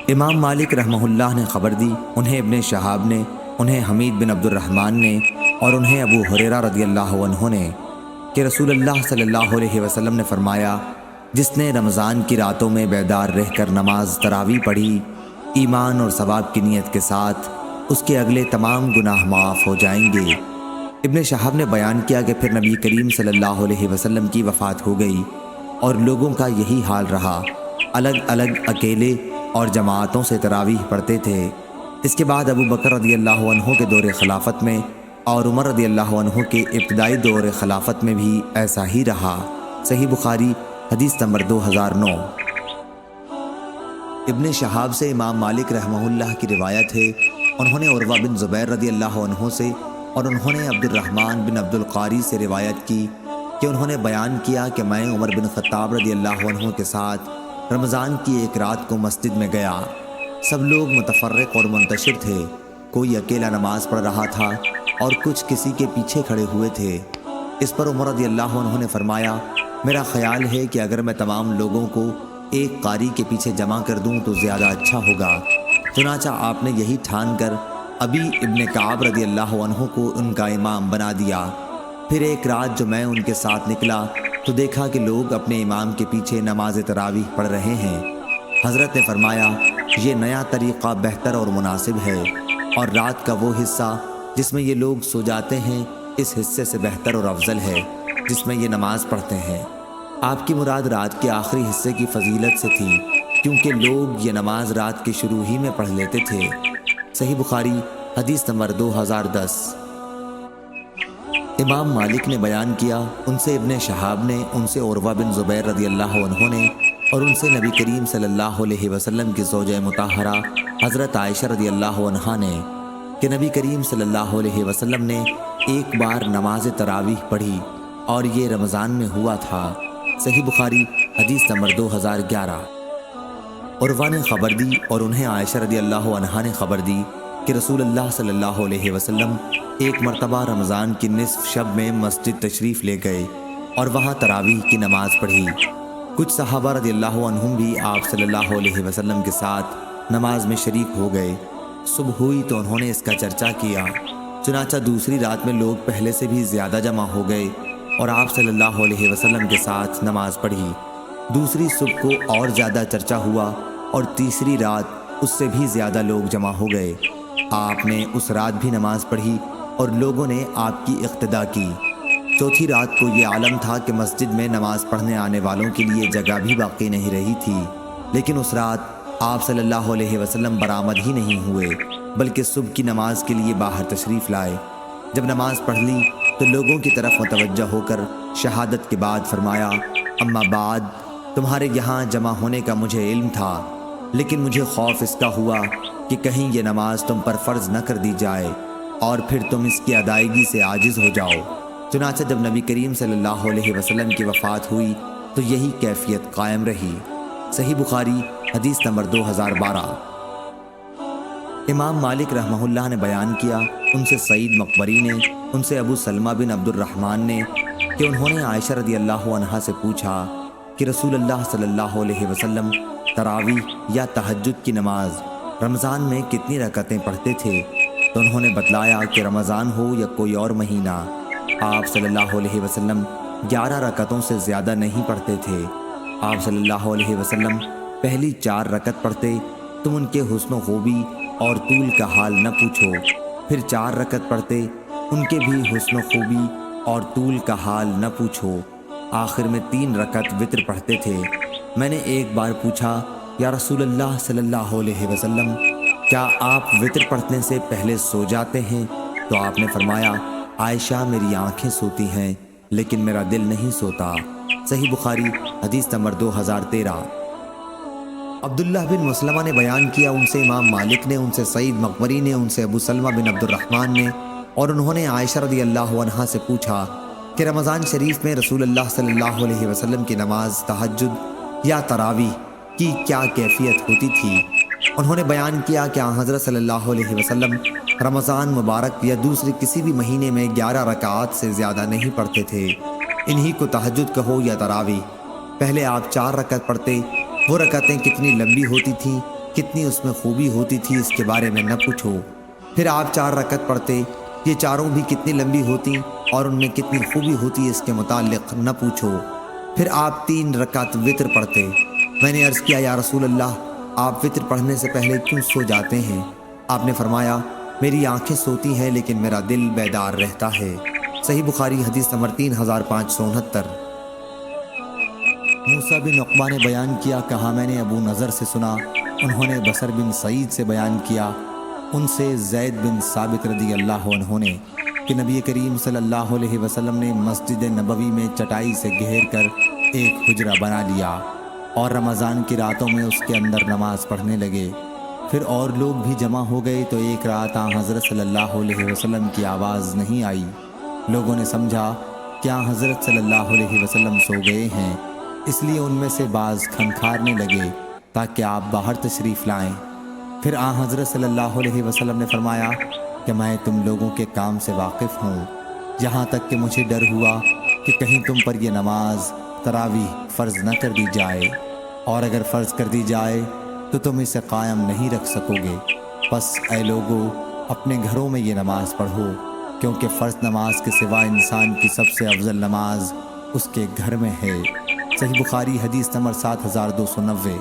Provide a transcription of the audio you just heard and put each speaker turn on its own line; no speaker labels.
امام مالک رحمہ اللہ نے خبر دی، انہیں ابن شہاب نے، انہیں حمید بن عبد الرحمن نے اور انہیں ابو ہریرہ رضی اللہ عنہ نے کہ رسول اللہ صلی اللہ علیہ وسلم نے فرمایا، جس نے رمضان کی راتوں میں بیدار رہ کر نماز تراویح پڑھی ایمان اور ثواب کی نیت کے ساتھ، اس کے اگلے تمام گناہ معاف ہو جائیں گے۔ ابن شہاب نے بیان کیا کہ پھر نبی کریم صلی اللہ علیہ وسلم کی وفات ہو گئی اور لوگوں کا یہی حال رہا، الگ الگ اکیلے اور جماعتوں سے تراویح پڑھتے تھے۔ اس کے بعد ابو بکر رضی اللہ عنہ کے دور خلافت میں اور عمر رضی اللہ عنہ کے ابتدائی دور خلافت میں بھی ایسا ہی رہا۔ صحیح بخاری حدیث نمبر 2009۔ ابن شہاب سے امام مالک رحمہ اللہ کی روایت ہے، انہوں نے عروہ بن زبیر رضی اللہ عنہ سے اور انہوں نے عبد الرحمن بن عبد القاری سے روایت کی کہ انہوں نے بیان کیا کہ میں عمر بن خطاب رضی اللہ عنہ کے ساتھ رمضان کی ایک رات کو مسجد میں گیا۔ سب لوگ متفرق اور منتشر تھے، کوئی اکیلا نماز پڑھ رہا تھا اور کچھ کسی کے پیچھے کھڑے ہوئے تھے۔ اس پر عمر رضی اللہ عنہ نے فرمایا، میرا خیال ہے کہ اگر میں تمام لوگوں کو ایک قاری کے پیچھے جمع کر دوں تو زیادہ اچھا ہوگا۔ چنانچہ آپ نے یہی ٹھان کر ابی ابن کعب رضی اللہ عنہ کو ان کا امام بنا دیا۔ پھر ایک رات جو میں ان کے ساتھ نکلا تو دیکھا کہ لوگ اپنے امام کے پیچھے نماز تراویح پڑھ رہے ہیں۔ حضرت نے فرمایا، یہ نیا طریقہ بہتر اور مناسب ہے، اور رات کا وہ حصہ جس میں یہ لوگ سو جاتے ہیں اس حصے سے بہتر اور افضل ہے جس میں یہ نماز پڑھتے ہیں۔ آپ کی مراد رات کے آخری حصے کی فضیلت سے تھی، کیونکہ لوگ یہ نماز رات کے شروع ہی میں پڑھ لیتے تھے۔ صحیح بخاری حدیث نمبر 2010۔ امام مالک نے بیان کیا، ان سے ابن شہاب نے، ان سے عروہ بن زبیر رضی اللہ عنہ نے اور ان سے نبی کریم صلی اللہ علیہ وسلم کی زوجہ مطہرہ حضرت عائشہ رضی اللہ عنہا نے کہ نبی کریم صلی اللہ علیہ وسلم نے ایک بار نماز تراویح پڑھی اور یہ رمضان میں ہوا تھا۔ صحیح بخاری حدیث نمبر 2011۔ عروہ نے خبر دی اور انہیں عائشہ رضی اللہ عنہا نے خبر دی کہ رسول اللہ صلی اللہ علیہ وسلم ایک مرتبہ رمضان کی نصف شب میں مسجد تشریف لے گئے اور وہاں تراویح کی نماز پڑھی۔ کچھ صحابہ رضی اللہ عنہم بھی آپ صلی اللہ علیہ وسلم کے ساتھ نماز میں شریک ہو گئے۔ صبح ہوئی تو انہوں نے اس کا چرچا کیا، چنانچہ دوسری رات میں لوگ پہلے سے بھی زیادہ جمع ہو گئے اور آپ صلی اللہ علیہ وسلم کے ساتھ نماز پڑھی۔ دوسری صبح کو اور زیادہ چرچا ہوا اور تیسری رات اس سے بھی زیادہ لوگ جمع ہو گئے۔ آپ نے اس رات بھی نماز پڑھی اور لوگوں نے آپ کی اقتدا کی۔ چوتھی رات کو یہ عالم تھا کہ مسجد میں نماز پڑھنے آنے والوں کے لیے جگہ بھی باقی نہیں رہی تھی، لیکن اس رات آپ صلی اللہ علیہ وسلم برآمد ہی نہیں ہوئے، بلکہ صبح کی نماز کے لیے باہر تشریف لائے۔ جب نماز پڑھ لی تو لوگوں کی طرف متوجہ ہو کر شہادت کے بعد فرمایا، اما بعد، تمہارے یہاں جمع ہونے کا مجھے علم تھا، لیکن مجھے خوف اس کا ہوا کہ کہیں یہ نماز تم پر فرض نہ کر دی جائے اور پھر تم اس کی ادائیگی سے عاجز ہو جاؤ۔ چنانچہ جب نبی کریم صلی اللہ علیہ وسلم کی وفات ہوئی تو یہی کیفیت قائم رہی۔ صحیح بخاری حدیث نمبر 2012۔ امام مالک رحمہ اللہ نے بیان کیا، ان سے سعید مقبری نے، ان سے ابو سلمہ بن عبد الرحمن نے کہ انہوں نے عائشہ رضی اللہ عنہا سے پوچھا کہ رسول اللہ صلی اللہ علیہ وسلم تراویح یا تہجد کی نماز رمضان میں کتنی رکعتیں پڑھتے تھے، تو انہوں نے بتلایا کہ رمضان ہو یا کوئی اور مہینہ، آپ صلی اللہ علیہ وسلم 11 رکعتوں سے زیادہ نہیں پڑھتے تھے۔ آپ صلی اللہ علیہ وسلم پہلی 4 رکعت پڑھتے، تم ان کے حسن و خوبی اور طول کا حال نہ پوچھو، پھر 4 رکعت پڑھتے، ان کے بھی حسن و خوبی اور طول کا حال نہ پوچھو، آخر میں 3 رکعت وتر پڑھتے تھے۔ میں نے ایک بار پوچھا، یا رسول اللہ صلی اللہ علیہ وسلم، کیا آپ وتر پڑھنے سے پہلے سو جاتے ہیں؟ تو آپ نے فرمایا، عائشہ میری آنکھیں سوتی ہیں لیکن میرا دل نہیں سوتا۔ صحیح بخاری حدیث نمبر 2013۔ عبداللہ بن مسلمہ نے بیان کیا، ان سے امام مالک نے، ان سے سعید مقبری نے، ان سے ابو سلمہ بن عبد الرحمن نے اور انہوں نے عائشہ رضی اللہ عنہا سے پوچھا کہ رمضان شریف میں رسول اللہ صلی اللہ علیہ وسلم کی نماز تہجد یا تراویح کی کیا کیفیت ہوتی تھی۔ انہوں نے بیان کیا کہ حضرت صلی اللہ علیہ وسلم رمضان مبارک یا دوسرے کسی بھی مہینے میں 11 رکعات سے زیادہ نہیں پڑھتے تھے، انہی کو تہجد کہو یا تراویح۔ پہلے آپ 4 رکعت پڑھتے، وہ رکعتیں کتنی لمبی ہوتی تھیں، کتنی اس میں خوبی ہوتی تھی، اس کے بارے میں نہ پوچھو۔ پھر آپ 4 رکعت پڑھتے، یہ چاروں بھی کتنی لمبی ہوتی اور ان میں کتنی خوبی ہوتی، اس کے متعلق نہ پوچھو۔ پھر آپ 3 رکعت وتر پڑھتے۔ میں نے عرض کیا، یا رسول اللہ، آپ وتر پڑھنے سے پہلے کیوں سو جاتے ہیں؟ آپ نے فرمایا، میری آنکھیں سوتی ہیں لیکن میرا دل بیدار رہتا ہے۔ صحیح بخاری حدیث نمبر 3569۔ موسیٰ بن عقبہ نے بیان کیا، کہا میں نے ابو نضر سے سنا، انہوں نے بصر بن سعید سے بیان کیا، ان سے زید بن ثابت رضی اللہ عنہ نے، کہ نبی کریم صلی اللہ علیہ وسلم نے مسجد نبوی میں چٹائی سے گھیر کر ایک حجرہ بنا لیا اور رمضان کی راتوں میں اس کے اندر نماز پڑھنے لگے۔ پھر اور لوگ بھی جمع ہو گئے تو ایک رات حضرت صلی اللہ علیہ وسلم کی آواز نہیں آئی۔ لوگوں نے سمجھا کہ حضرت صلی اللہ علیہ وسلم سو گئے ہیں، اس لیے ان میں سے بعض کھنکھارنے لگے تاکہ آپ باہر تشریف لائیں۔ پھر حضرت صلی اللہ علیہ وسلم نے فرمایا کہ میں تم لوگوں کے کام سے واقف ہوں، یہاں تک کہ مجھے ڈر ہوا کہ کہیں تم پر یہ نماز تراویح فرض نہ کر دی جائے، اور اگر فرض کر دی جائے تو تم اسے قائم نہیں رکھ سکو گے۔ پس اے لوگو، اپنے گھروں میں یہ نماز پڑھو، کیونکہ فرض نماز کے سوا انسان کی سب سے افضل نماز اس کے گھر میں ہے۔ صحیح بخاری حدیث نمبر 7290۔